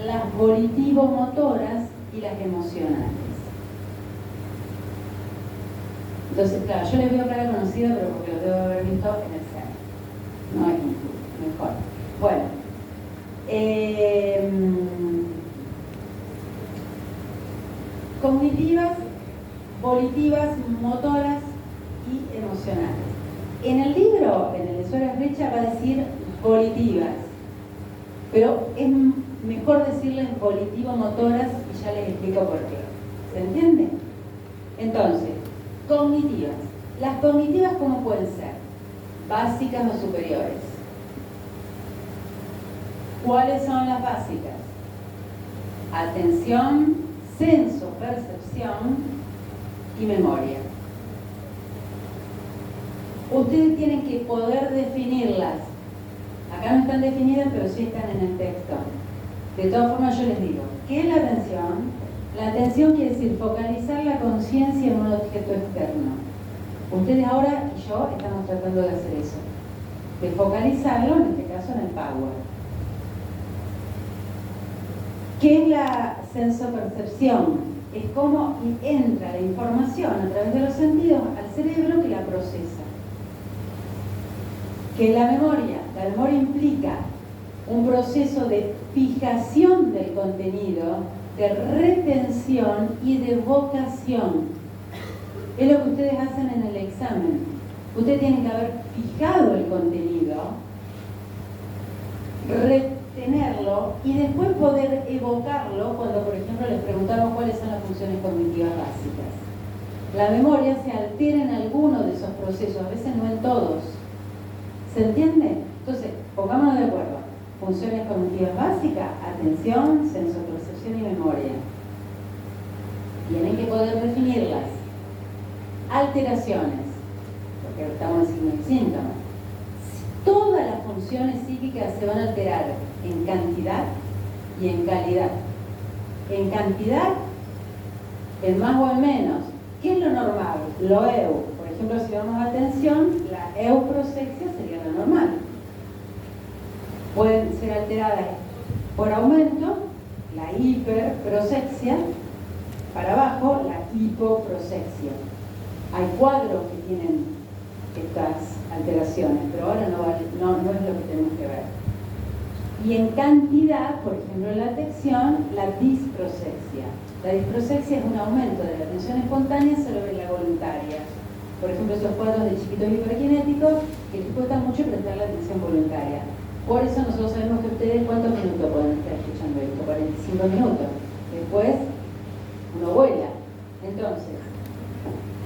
las volitivo-motoras y las emocionales. Entonces, claro, yo les veo cara conocida, pero porque los debo haber visto en el CERN. No es mejor. Bueno. Cognitivas, volitivas, motoras y emocionales. En el libro, en el de Suárez Richa, va a decir volitivas, pero es mejor decirle volitivo-motoras y ya les explico por qué. ¿Se entiende? Entonces, cognitivas. Las cognitivas, ¿cómo pueden ser? Básicas o superiores. ¿Cuáles son las básicas? Atención, senso, percepción y memoria. Ustedes tienen que poder definirlas. Acá no están definidas, pero sí están en el texto. De todas formas, yo les digo, ¿qué es la atención? La atención quiere decir focalizar la conciencia en un objeto externo. Ustedes ahora y yo estamos tratando de hacer eso. De focalizarlo, en este caso, en el power. ¿Qué es la sensopercepción? Es cómo entra la información a través de los sentidos al cerebro que la procesa. ¿Qué es la memoria? La memoria implica un proceso de fijación del contenido, de retención y de vocación. Es lo que ustedes hacen en el examen. Ustedes tienen que haber fijado el contenido, retenerlo y después poder evocarlo cuando, por ejemplo, les preguntamos cuáles son las funciones cognitivas básicas. La memoria se altera en alguno de esos procesos, a veces no en todos. ¿Se entiende? Entonces, pongámonos de acuerdo. Funciones cognitivas básicas, atención, sensopercepción y memoria. Tienen que poder definirlas. Alteraciones, porque estamos en signos y síntomas. Todas las funciones psíquicas se van a alterar en cantidad y en calidad. En cantidad, en más o en menos. ¿Qué es lo normal? Lo EU. Por ejemplo, si vamos a atención, la euprosexia sería lo normal. Pueden ser alteradas por aumento, la hiperprosexia, para abajo, la hipoprosexia. Hay cuadros que tienen estas alteraciones, pero ahora no es lo que tenemos que ver. Y en cantidad, por ejemplo, en la atención, la disprosexia. La disprosexia es un aumento de la atención espontánea sobre la voluntaria. Por ejemplo, esos cuadros de chiquitos hiperkinéticos que les cuesta mucho prestar la atención voluntaria. Por eso nosotros sabemos que ustedes cuántos minutos pueden estar escuchando esto, 45 minutos. Después uno vuela. Entonces,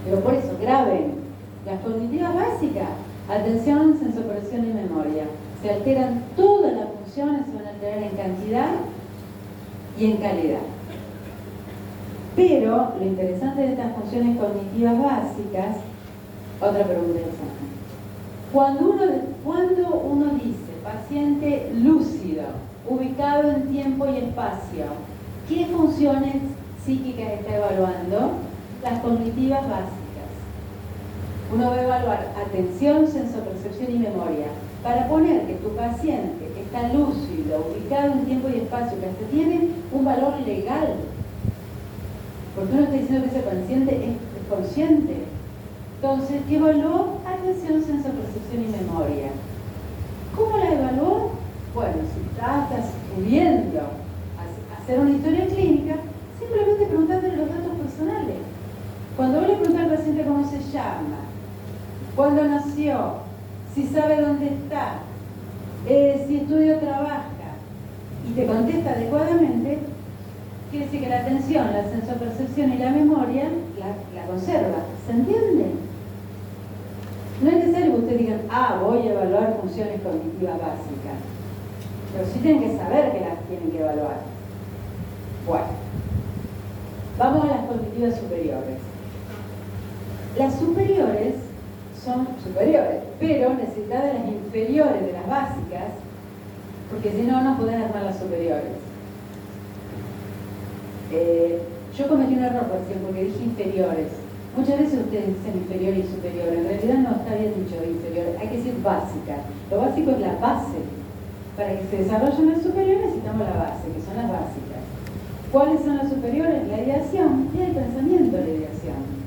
pero por eso, graben las cognitivas básicas, atención, sensopercepción y memoria. Se alteran todas las funciones, se van a alterar en cantidad y en calidad. Pero lo interesante de estas funciones cognitivas básicas, otra pregunta examen. Cuando uno dice paciente lúcido, ubicado en tiempo y espacio, ¿qué funciones psíquicas está evaluando? Las cognitivas básicas. Uno va a evaluar atención, sensopercepción y memoria. Para poner que tu paciente está lúcido, ubicado en tiempo y espacio, que hasta tiene un valor legal. Porque uno está diciendo que ese paciente es consciente. Entonces, ¿qué evaluó? Atención, sensopercepción y memoria. ¿Cómo la evaluó? Bueno, si estás pudiendo hacer una historia clínica, simplemente preguntándole los datos personales. Cuando vos le preguntás al paciente cómo se llama, cuándo nació, si sabe dónde está, si estudia o trabaja, y te contesta adecuadamente, quiere decir que la atención, la sensopercepción y la memoria la conserva. ¿Se entiende? No es necesario que ustedes digan, voy a evaluar funciones cognitivas básicas. Pero sí tienen que saber que las tienen que evaluar. Bueno, vamos a las cognitivas superiores. Las superiores son superiores, pero necesitan de las inferiores, de las básicas, porque si no, no pueden armar las superiores. Yo cometí un error, por ejemplo, porque dije inferiores. Muchas veces ustedes dicen inferior y superior. En realidad no está bien dicho inferior, hay que decir básica. Lo básico es la base. Para que se desarrollen las superiores necesitamos la base, que son las básicas. ¿Cuáles son las superiores? La ideación y el pensamiento de la ideación.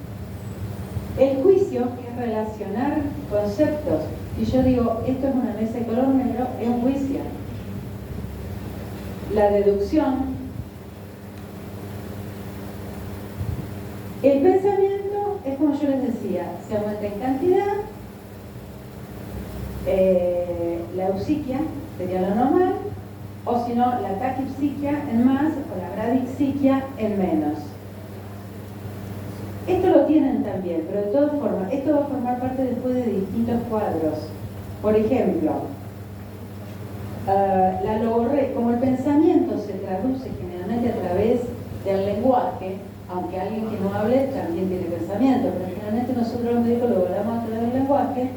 El juicio, que es relacionar conceptos. Si yo digo, esto es una mesa de color negro, es un juicio. La deducción. El pensamiento es como yo les decía, se aumenta en cantidad. La eusiquia sería lo normal, o si no, la taquipsiquia en más o la bradipsiquia en menos. Esto lo tienen también, pero de todas formas, esto va a formar parte después de distintos cuadros. Por ejemplo, la logorrea, como el pensamiento se traduce generalmente a través del lenguaje, aunque alguien que no hable también tiene pensamiento, pero generalmente nosotros los médicos lo hablamos a través del lenguaje.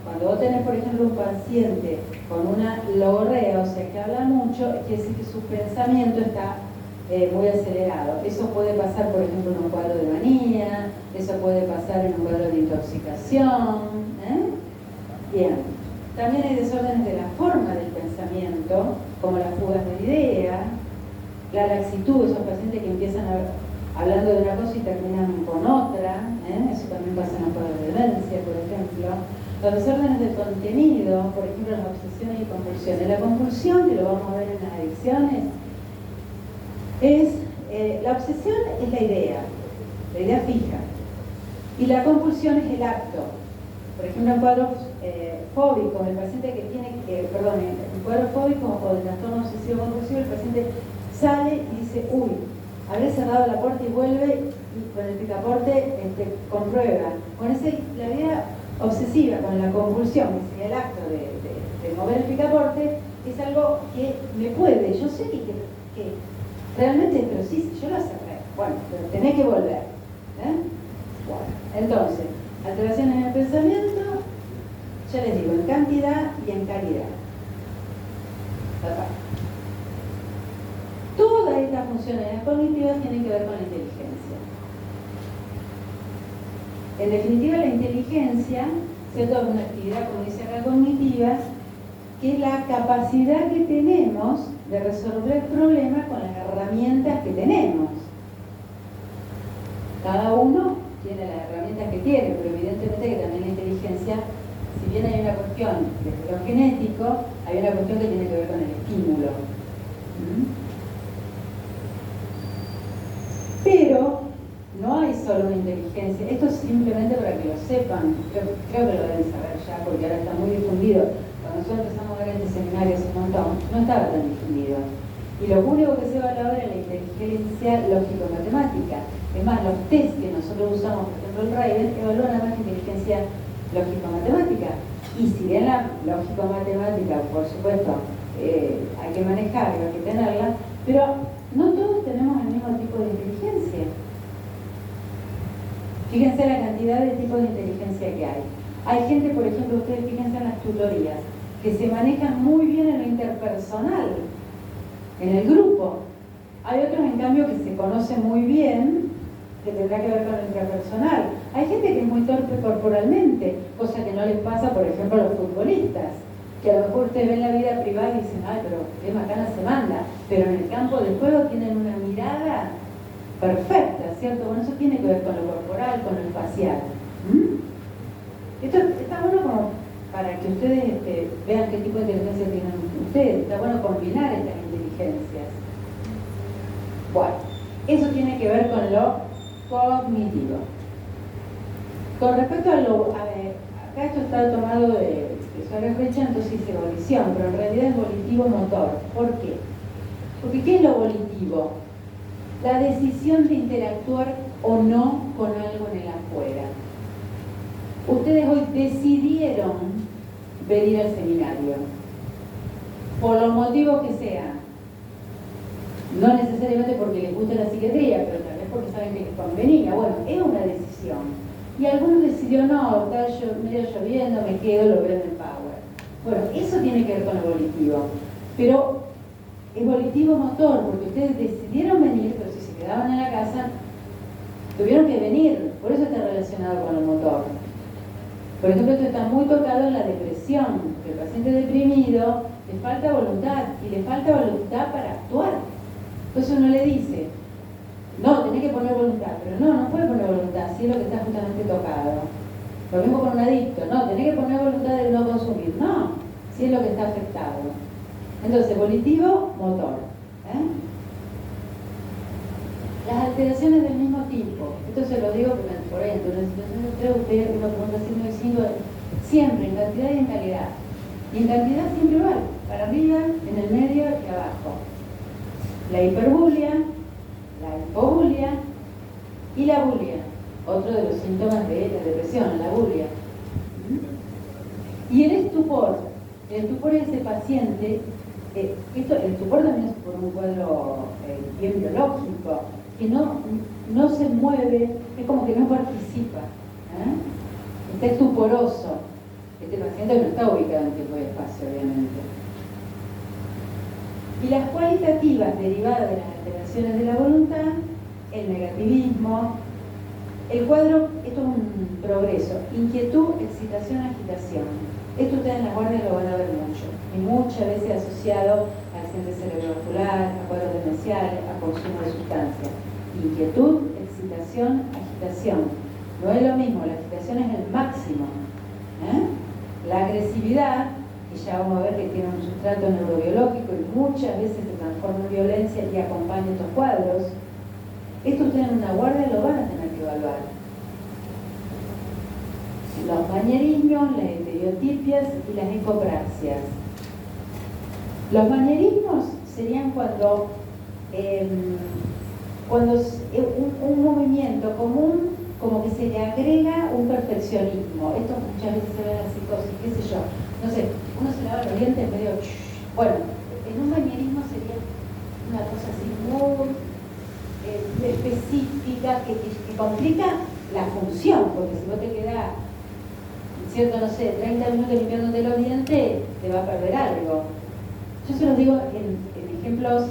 Cuando vos tenés, por ejemplo, un paciente con una logorrea, o sea, que habla mucho, quiere decir que su pensamiento está muy acelerado. Eso puede pasar, por ejemplo, en un cuadro de manía, eso puede pasar en un cuadro de intoxicación. Bien. También hay desórdenes de la forma del pensamiento, como las fugas de idea, la laxitud, esos pacientes que empiezan hablando de una cosa y terminan con otra. Eso también pasa en los cuadros de demencia, por ejemplo. Los desórdenes del contenido, por ejemplo, las obsesiones y compulsiones. La compulsión, que lo vamos a ver en las adicciones, la obsesión es la idea fija. Y la compulsión es el acto. Por ejemplo, en cuadros fóbicos, el paciente que tiene, en cuadros fóbicos o de trastorno obsesivo compulsivo, el paciente sale y dice, habré cerrado la puerta y vuelve y con el picaporte comprueba. Con la idea obsesiva, con la compulsión, que sería el acto de mover el picaporte, es algo que me puede, yo sé que realmente, pero sí, yo lo cerré. Bueno, pero tenés que volver. Bueno, entonces, alteraciones en el pensamiento, ya les digo, en cantidad y en calidad. Todas estas funciones cognitivas tienen que ver con la inteligencia. En definitiva, la inteligencia, ¿cierto?, es una actividad, como dice acá, cognitiva, que es la capacidad que tenemos de resolver problemas con las herramientas que tenemos. Cada uno tiene las herramientas que tiene, pero evidentemente que también la inteligencia, si bien hay una cuestión de lo genético, hay una cuestión que tiene que ver con el estímulo. Pero no hay solo una inteligencia, esto es simplemente para que lo sepan, creo que lo deben saber ya, porque ahora está muy difundido. Cuando nosotros empezamos a ver este seminario hace un montón, no estaba tan difundido. Y lo único que se evalúa era la inteligencia lógico-matemática. Es más, los test que nosotros usamos, por ejemplo el Raven, evalúan además la inteligencia lógico-matemática. Y si bien la lógico-matemática, por supuesto, hay que manejarla, hay que tenerla, pero no todos tenemos el mismo tipo de inteligencia. Fíjense la cantidad de tipos de inteligencia que hay. Hay gente, por ejemplo, ustedes fíjense en las tutorías, que se manejan muy bien en lo interpersonal, en el grupo. Hay otros, en cambio, que se conocen muy bien, que tendrá que ver con lo intrapersonal. Hay gente que es muy torpe corporalmente, cosa que no les pasa, por ejemplo, a los futbolistas, que a lo mejor ustedes ven la vida privada y dicen, ay, pero qué macana se manda, pero en el campo de juego tienen una mirada perfecta, ¿cierto? Bueno, eso tiene que ver con lo corporal, con lo espacial. Esto está bueno como para que ustedes vean qué tipo de inteligencia tienen ustedes. Está bueno combinar estas inteligencias. Bueno, eso tiene que ver con lo cognitivo. Con respecto a lo... acá esto está tomado de Suárez Recha, entonces dice volición, pero en realidad es volitivo motor. ¿Por qué? Porque ¿qué es lo volitivo? La decisión de interactuar o no con algo en el afuera. Ustedes hoy decidieron venir al seminario, por los motivos que sean. No necesariamente porque les gusta la psiquiatría, pero tal vez porque saben que les convenía. Bueno, es una decisión. Y algunos decidieron, no, está medio lloviendo, me quedo, lo veo en el Power. Bueno, eso tiene que ver con lo volitivo. Pero es volitivo motor, porque ustedes decidieron venir, pero si se quedaban en la casa, tuvieron que venir. Por eso está relacionado con el motor. Por ejemplo, esto está muy tocado en la depresión, que el paciente deprimido le falta voluntad, y le falta voluntad para actuar. Entonces uno le dice, no, tenés que poner voluntad, pero no puede poner voluntad si es lo que está justamente tocado. Lo mismo con un adicto, no, tenés que poner voluntad de no consumir, no, si es lo que está afectado. Entonces, volitivo, motor. Las alteraciones del mismo tipo, esto se lo digo porque por ahí, en una situación de estrés, usted uno pregunta signo y signo, siempre en cantidad y en calidad. Y en cantidad siempre igual, para arriba, en el medio y abajo. La hiperbulia, la hipobulia y la bulia, otro de los síntomas de la depresión, la bulia. Y el estupor de ese paciente, el estupor también es por un cuadro bien biológico, que no se mueve, es como que no participa, está estuporoso. Este paciente no está ubicado en tiempo y espacio, obviamente. Y las cualitativas derivadas de las alteraciones de la voluntad, el negativismo, el cuadro, esto es un progreso, inquietud, excitación, agitación. Esto ustedes en la guardia lo van a ver mucho, y muchas veces asociado a accidentes cerebrovasculares, a cuadros demenciales, a consumo de sustancias. Inquietud, excitación, agitación. No es lo mismo, la agitación es el máximo. La agresividad, y ya vamos a ver que tiene un sustrato neurobiológico y muchas veces se transforma en violencia y acompaña estos cuadros. Esto ustedes en una guardia lo van a tener que evaluar. Los manierismos, las estereotipias y las ecopraxias. Los manierismos serían cuando un movimiento común, como que se le agrega un perfeccionismo. Esto muchas veces se ve en la psicosis, qué sé yo. No sé, uno se lava los dientes medio... Bueno, en un manierismo sería una cosa así muy específica que complica la función, porque si vos te quedás, cierto, no sé, 30 minutos limpiándote los dientes, te va a perder algo. Yo se los digo en ejemplos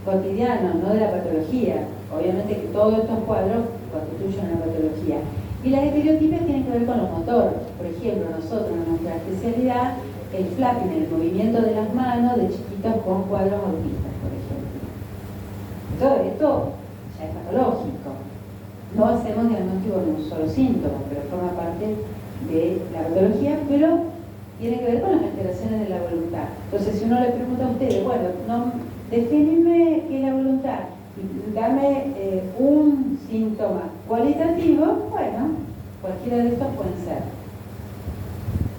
cotidianos, no de la patología. Obviamente que todos estos cuadros constituyen una patología. Y las estereotipias tienen que ver con los motores. Por ejemplo, nosotros en nuestra especialidad, el flapping, el movimiento de las manos de chiquitos con cuadros autistas, por ejemplo. Todo esto ya es patológico. No hacemos diagnóstico en un solo síntoma, pero forma parte de la patología, pero tiene que ver con las alteraciones de la voluntad. Entonces, si uno le pregunta a ustedes, bueno, definime qué es la voluntad, y dame un síntoma cualitativo, bueno, cualquiera de estos pueden ser.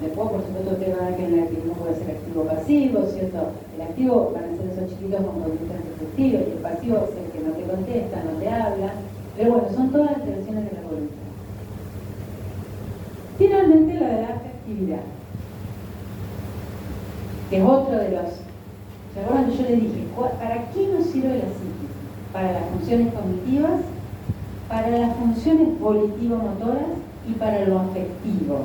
Después, por supuesto, ustedes van a ver que el activismo puede ser activo-pasivo, ¿cierto? El activo van a ser esos chiquitos con conductas receptivas, y el pasivo es el que no te contesta, no te habla. Pero bueno, son todas alteraciones de la voluntad. Finalmente, la de la afectividad, que es otro de los... ¿Se acuerdan que yo les dije, para qué nos sirve la psiquis? Para las funciones cognitivas, para las funciones volitivo-motoras y para lo afectivo.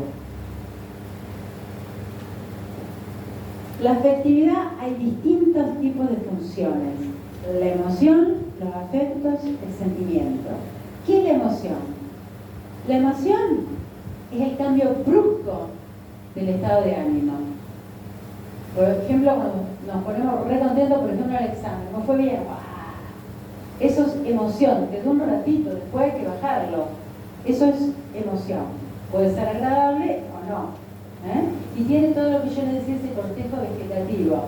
La afectividad, hay distintos tipos de funciones. La emoción, los afectos, el sentimiento. ¿Qué es la emoción? La emoción es el cambio brusco del estado de ánimo. Por ejemplo, cuando nos ponemos re contentos, por ejemplo, en el examen, ¿cómo fue bien? ¡Wow! Eso es emoción, te da un ratito, después hay que bajarlo. Eso es emoción. Puede ser agradable o no. Y tiene todo lo que yo le decía, ese cortejo vegetativo.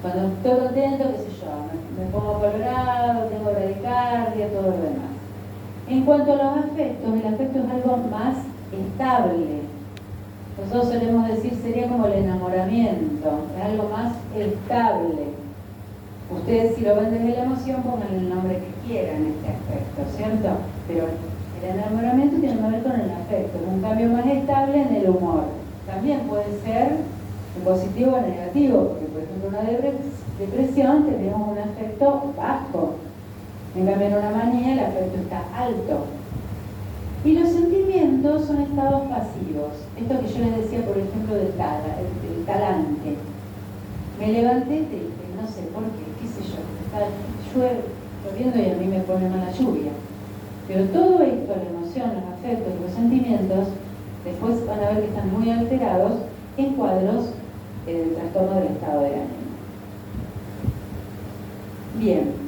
Cuando estoy contento, qué sé yo, me pongo colorado, tengo bradicardia, todo lo demás. En cuanto a los afectos, el afecto es algo más estable. Nosotros solemos decir, sería como el enamoramiento, es algo más estable. Ustedes, si lo ven desde la emoción, pongan el nombre que quieran en este aspecto, ¿cierto? Pero el enamoramiento tiene que ver con el afecto, un cambio más estable en el humor. También puede ser en positivo o negativo, porque por ejemplo una depresión tenemos un afecto bajo. En cambio en una manía el afecto está alto. Y los sentimientos son estados pasivos. Esto que yo les decía, por ejemplo, del talante. Me levanté triste, no sé por qué sé yo, está lloviendo y a mí me pone mala lluvia. Pero todo esto, la emoción, los afectos, los sentimientos, después van a ver que están muy alterados en cuadros del trastorno del estado de ánimo. Bien,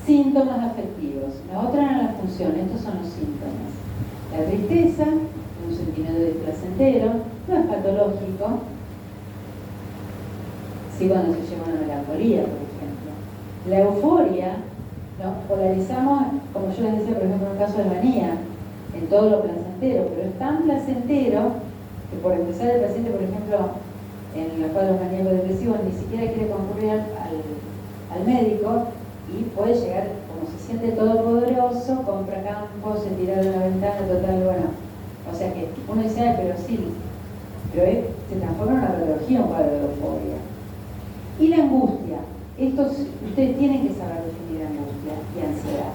síntomas afectivos. La otra era la función, estos son los síntomas. La tristeza, un sentimiento displacentero, no es patológico, sí cuando se lleva una melancolía, por ejemplo. La euforia, ¿no? Polarizamos, como yo les decía, por ejemplo, en el caso de manía, en todo lo placentero, pero es tan placentero que por empezar el paciente, por ejemplo, en los cuadros maníacos depresivos ni siquiera quiere concurrir al médico y puede llegar, como se siente todopoderoso, compra campos, se tira de una ventana, total, bueno. O sea que uno dice, pero sí, pero se transforma en una patología, un cuadro de euforia. Y la angustia. Ustedes tienen que saber definir angustia y ansiedad.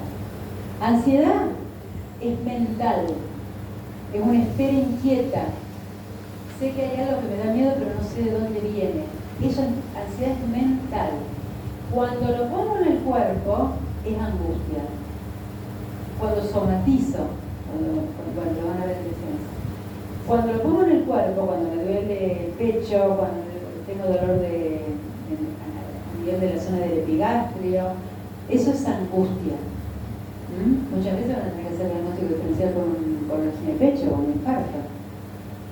Ansiedad es mental, es una espera inquieta. Sé que hay algo que me da miedo, pero no sé de dónde viene. Eso, ansiedad es mental. Cuando lo pongo en el cuerpo, es angustia. Cuando somatizo, cuando lo van a ver en defensa. Cuando lo pongo en el cuerpo, cuando me duele el pecho, cuando tengo dolor a nivel de la zona del epigastrio, eso es angustia. Muchas veces van a tener que hacer diagnóstico diferencial con angina de pecho o un infarto.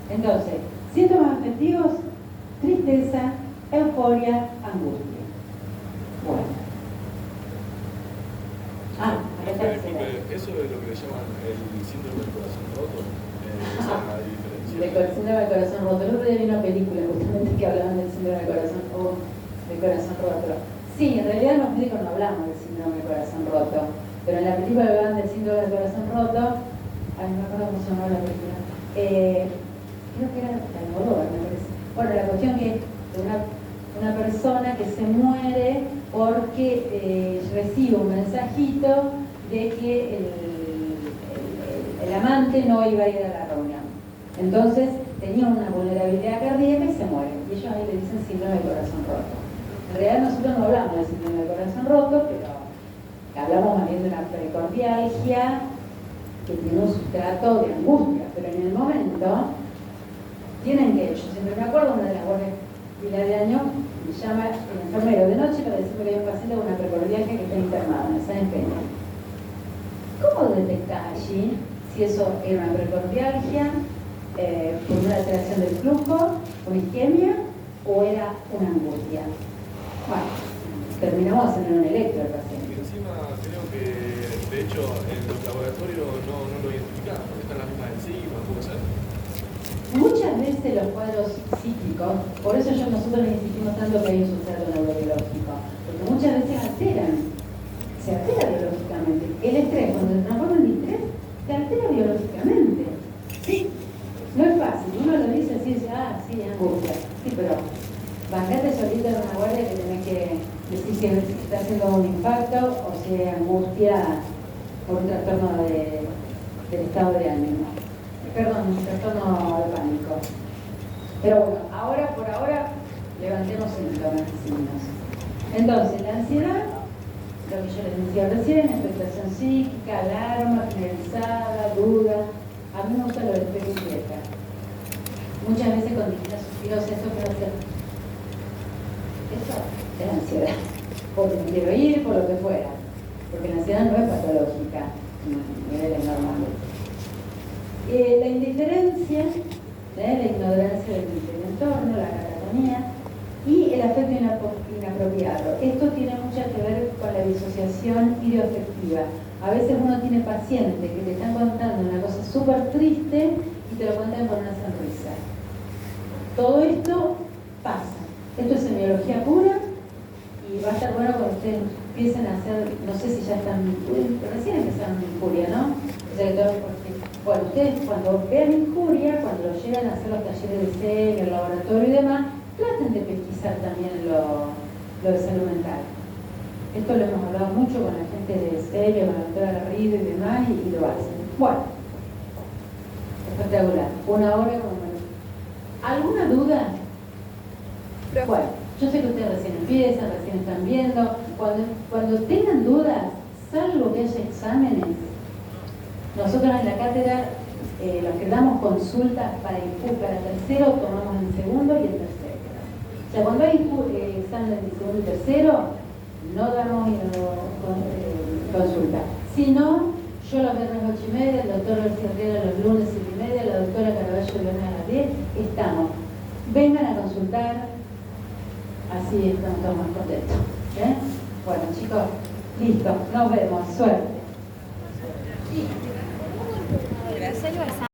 Entonces, síntomas afectivos, tristeza, euforia, angustia. Bueno. Eso es lo que le llaman el síndrome del corazón roto. Esa es la diferencia. El síndrome del corazón roto. El otro día vi una película justamente que hablaban del síndrome del corazón roto. Sí, en realidad los médicos no hablamos del síndrome del corazón roto, pero en la película hablaban del síndrome del corazón roto. Ay, no me acuerdo cómo se llamaba la película. Creo que era Almodóvar, me parece. Bueno, la cuestión que una persona que se muere porque recibe un mensajito de que el amante no iba a ir a la reunión. Entonces tenía una vulnerabilidad cardíaca y se muere. Y ellos ahí le dicen síndrome del corazón roto. En realidad nosotros no hablamos del síndrome del corazón roto, pero hablamos más bien de una precordialgia que tiene un sustrato de angustia. Pero en el momento tienen que, yo siempre me acuerdo, una de las guardias pilar de año me llama el enfermero de noche para decirme que hay un paciente con una precordialgia que está internado en el San Peña. ¿Cómo detectás allí si eso era una precordialgia por una alteración del flujo, una isquemia o era una angustia? Bueno, terminamos haciendo un electro al paciente. Y encima creo que, de hecho, en los laboratorios no lo identifican, porque están las mismas enzimas, ¿cómo ser? Muchas veces los cuadros psíquicos, por eso nosotros les insistimos tanto que hay un sustrato neurobiológico, porque muchas veces se altera biológicamente. El estrés, cuando se transforma en distrés, se altera biológicamente. Sí, no es fácil. Uno lo dice así, dice, sí, angustia. Sí, pero bancate solita en una guardia que tenés que decir si está haciendo un impacto o si es angustia por un trastorno del estado de ánimo. Perdón, un trastorno de pánico. Pero bueno, por ahora, levantemos síntomas y signos. Entonces, la ansiedad, lo que yo les decía recién, expectación psíquica, alarma generalizada, duda, mí me gusta lo de espejo y vieja. Muchas veces con distintas suspiros, eso puede hacer. Eso es la ansiedad. Porque me quiero ir, por lo que fuera. Porque la ansiedad no es patológica, a niveles normales. La indiferencia, la ignorancia del entorno, la catatonía y el afecto inapropiado. Esto tiene mucho que ver con la disociación ideoafectiva. A veces uno tiene pacientes que te están contando una cosa súper triste y te lo cuentan con una sonrisa. Todo esto pasa. Esto es semiología pura y va a estar bueno cuando ustedes empiecen a hacer, no sé si ya están, recién empezaron injuria, ¿no? O sea, bueno, ustedes cuando vean injuria, cuando lo llegan a hacer los talleres de CEL, el laboratorio y demás, traten de pesquisar también lo de salud mental. Esto lo hemos hablado mucho con la gente de CEL, con la doctora Garrido y demás, y lo hacen. Bueno, espectacular. Una hora como ¿alguna duda? Bueno, yo sé que ustedes recién empiezan, recién están viendo. Cuando tengan dudas, salvo que haya exámenes, nosotros en la cátedra, los que damos consultas para tercero, tomamos en segundo y en tercero. O sea, cuando hay examen de segundo y tercero, no damos consulta. Si no, yo los viernes 8:30, el doctor García Herrera los lunes 7:30, la doctora Caraballo el viernes a las 10, estamos. Vengan a consultar, así estamos todos más contentos. Bueno, chicos, listo, nos vemos, suerte. Gracias.